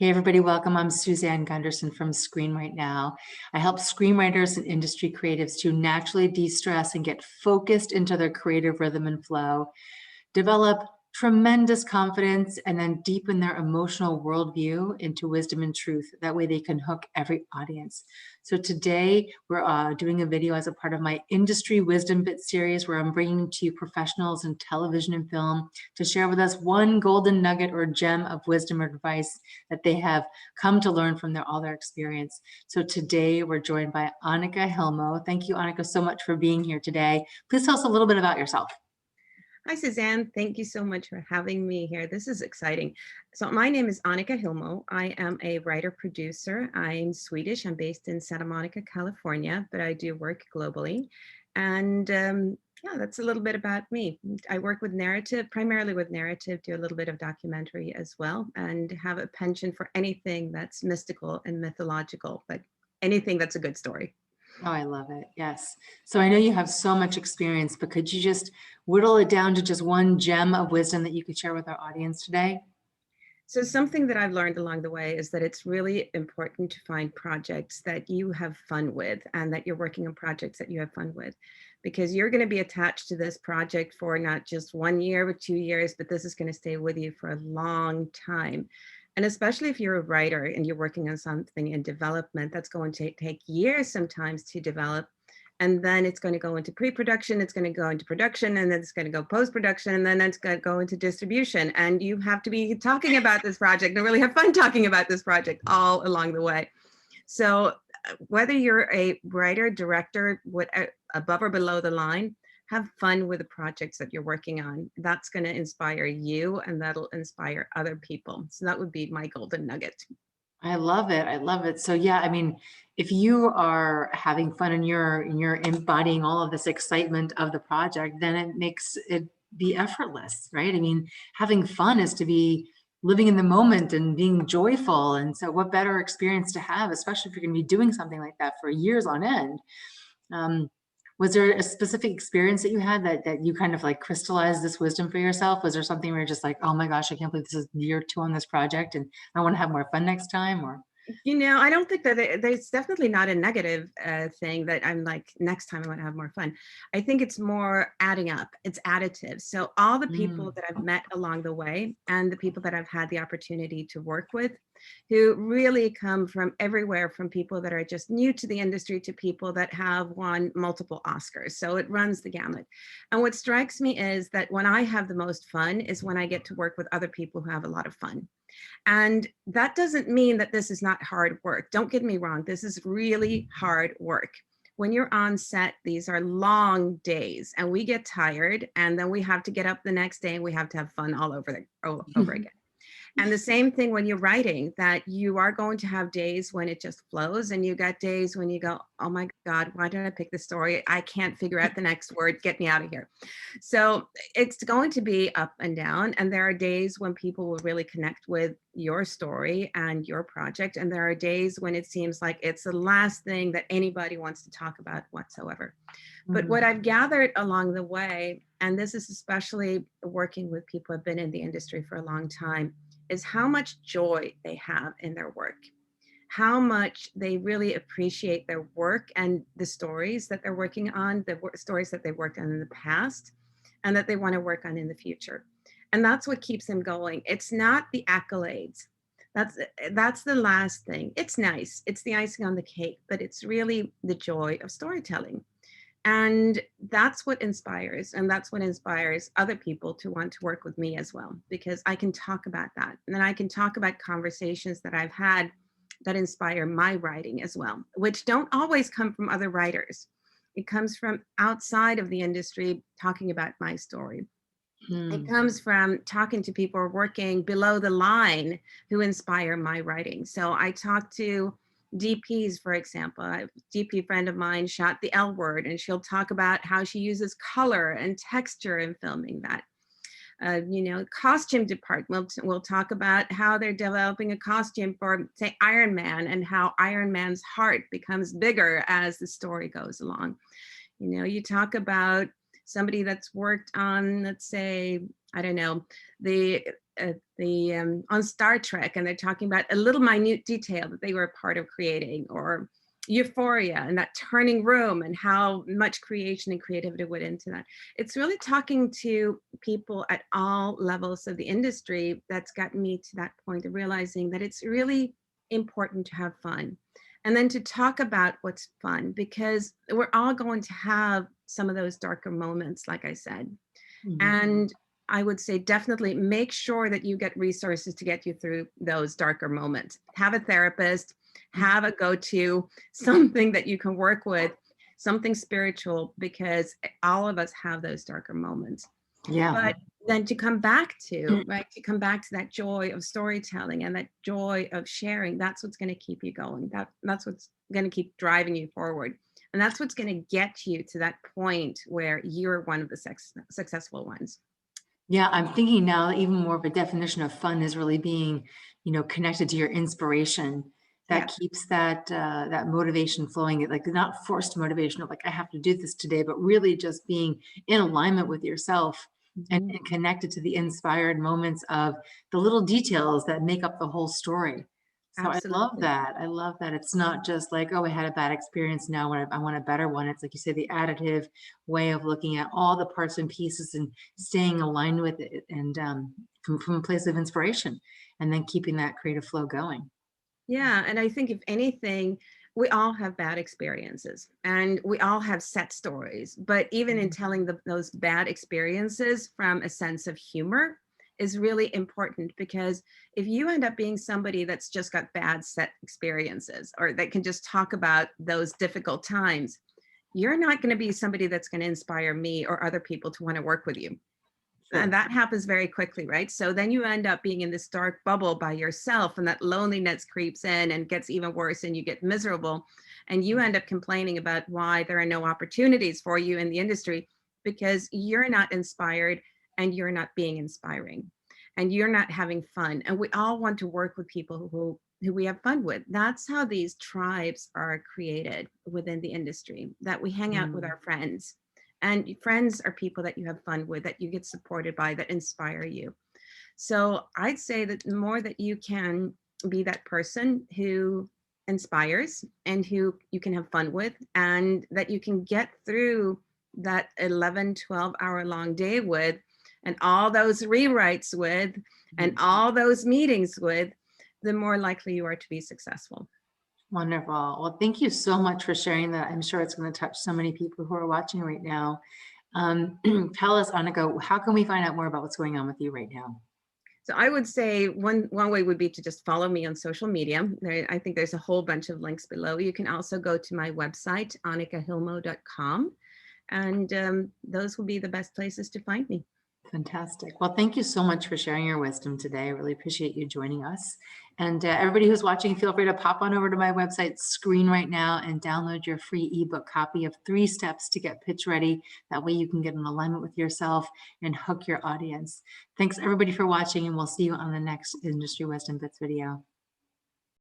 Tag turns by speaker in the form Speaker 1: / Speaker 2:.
Speaker 1: Hey everybody, welcome. I'm Suzanne Gundersen from Screenwritenow. I help screenwriters and industry creatives to naturally de-stress and get focused into their creative rhythm and flow, develop tremendous confidence, and then deepen their emotional worldview into wisdom and truth. That way they can hook every audience. So today we're doing a video as a part of my Industry Wisdom Bit series where I'm bringing to you professionals in television and film to share with us one golden nugget or gem of wisdom or advice that they have come to learn from all their experience. So today we're joined by Annika Hylmo. Thank you, Annika, so much for being here today. Please tell us a little bit about yourself.
Speaker 2: Hi, Suzanne. Thank you so much for having me here. This is exciting. So my name is Annika Hylmo. I am a writer-producer. I'm Swedish. I'm based in Santa Monica, California, but I do work globally. And yeah, that's a little bit about me. I work with narrative, primarily with narrative, do a little bit of documentary as well, and have a penchant for anything that's mystical and mythological, but anything that's a good story.
Speaker 1: Oh, I love it. Yes. So I know you have so much experience, but could you just whittle it down to just one gem of wisdom that you could share with our audience today?
Speaker 2: So something that I've learned along the way is that it's really important to find projects that you have fun with and that you're working on projects that you have fun with, because you're going to be attached to this project for not just 1 year or 2 years, but this is going to stay with you for a long time. And especially if you're a writer and you're working on something in development, that's going to take years sometimes to develop. And then it's going to go into pre-production, it's going to go into production, and then it's going to go post-production, and then it's going to go into distribution. And you have to be talking about this project and really have fun talking about this project all along the way. So whether you're a writer, director, above or below the line, have fun with the projects that you're working on. That's going to inspire you and that'll inspire other people. So that would be my golden nugget.
Speaker 1: I love it. I love it. So yeah, I mean, if you are having fun and you're embodying all of this excitement of the project, then it makes it be effortless, right? I mean, having fun is to be living in the moment and being joyful. And so what better experience to have, especially if you're going to be doing something like that for years on end. Um, was there a specific experience that you had that you kind of like crystallized this wisdom for yourself? Was there something where you're just like, oh my gosh, I can't believe this is year 2 on this project and I want to have more fun next time? Or
Speaker 2: I don't think that there's definitely not a negative thing that I'm like, next time I want to have more fun. I think it's more adding up. It's additive. So all the people
Speaker 1: Mm,
Speaker 2: that I've met along the way and the people that I've had the opportunity to work with, who really come from everywhere, from people that are just new to the industry to people that have won multiple Oscars. So it runs the gamut. And what strikes me is that when I have the most fun is when I get to work with other people who have a lot of fun. And that doesn't mean that this is not hard work. Don't get me wrong. This is really hard work. When you're on set, these are long days and we get tired and then we have to get up the next day and we have to have fun all over again. And the same thing when you're writing, that you are going to have days when it just flows and you got days when you go, oh my God, why did I pick this story? I can't figure out the next word. Get me out of here. So it's going to be up and down. And there are days when people will really connect with your story and your project. And there are days when it seems like it's the last thing that anybody wants to talk about whatsoever. But what
Speaker 1: mm,
Speaker 2: I've gathered along the way, and this is especially working with people who have been in the industry for a long time, is how much joy they have in their work, how much they really appreciate their work and the stories that they're working on, the stories that they worked on in the past, and that they want to work on in the future. And that's what keeps them going. It's not the accolades. That's the last thing. It's nice. It's the icing on the cake, but it's really the joy of storytelling. And that's what inspires, and that's what inspires other people to want to work with me as well, because I can talk about that. And then I can talk about conversations that I've had that inspire my writing as well, which don't always come from other writers. It comes from outside of the industry talking about my story. It
Speaker 1: mm.
Speaker 2: comes from talking to people working below the line who inspire my writing. So I talk to DPs, for example. A DP friend of mine shot The L Word, and she'll talk about how she uses color and texture in filming that. Costume department will talk about how they're developing a costume for, say, Iron Man, and how Iron Man's heart becomes bigger as the story goes along. You talk about somebody that's worked on, let's say, I don't know, the on Star Trek, and they're talking about a little minute detail that they were a part of creating, or Euphoria and that turning room and how much creation and creativity went into that. It's really talking to people at all levels of the industry that's gotten me to that point of realizing that it's really important to have fun. And then to talk about what's fun, because we're all going to have some of those darker moments, like I said. And I would say definitely make sure that you get resources to get you through those darker moments. Have a therapist, have a go-to, something that you can work with, something spiritual, because all of us have those darker moments.
Speaker 1: Yeah.
Speaker 2: But then to come back to, right, to come back to that joy of storytelling and that joy of sharing, that's what's going to keep you going. That's what's going to keep driving you forward. And that's what's going to get you to that point where you're one of the successful ones.
Speaker 1: Yeah, I'm thinking now even more of a definition of fun is really being, connected to your inspiration. That keeps that that motivation flowing. Like not forced motivation of like I have to do this today, but really just being in alignment with yourself and connected to the inspired moments of the little details that make up the whole story. So
Speaker 2: Absolutely.
Speaker 1: I love that. I love that it's not just like, oh, I had a bad experience. Now I want a better one. It's like you said, the additive way of looking at all the parts and pieces and staying aligned with it, and from a place of inspiration, and then keeping that creative flow going.
Speaker 2: Yeah, and I think if anything, we all have bad experiences and we all have set stories, but even in telling those bad experiences from a sense of humor is really important, because if you end up being somebody that's just got bad set experiences or that can just talk about those difficult times, you're not going to be somebody that's going to inspire me or other people to want to work with you.
Speaker 1: Sure.
Speaker 2: And that happens very quickly, right? So then you end up being in this dark bubble by yourself, and that loneliness creeps in and gets even worse, and you get miserable. And you end up complaining about why there are no opportunities for you in the industry, because you're not inspired and you're not being inspiring and you're not having fun. And we all want to work with people who we have fun with. That's how these tribes are created within the industry, that we hang out with our friends. And friends are people that you have fun with, that you get supported by, that inspire you. So I'd say that the more that you can be that person who inspires and who you can have fun with, and that you can get through that 11, 12-hour long day with, and all those rewrites with, and all those meetings with, the more likely you are to be successful.
Speaker 1: Wonderful. Well, thank you so much for sharing that. I'm sure it's going to touch so many people who are watching right now. Tell us, Annika, how can we find out more about what's going on with you right now?
Speaker 2: So I would say one way would be to just follow me on social media. I think there's a whole bunch of links below. You can also go to my website, annikahylmo.com, and those will be the best places to find me.
Speaker 1: Fantastic. Well, thank you so much for sharing your wisdom today. I really appreciate you joining us. And everybody who's watching, feel free to pop on over to my website, Screenwritenow, and download your free ebook copy of 3 steps to get pitch ready. That way you can get in alignment with yourself and hook your audience. Thanks everybody for watching, and we'll see you on the next Industry Wisdom Bits video.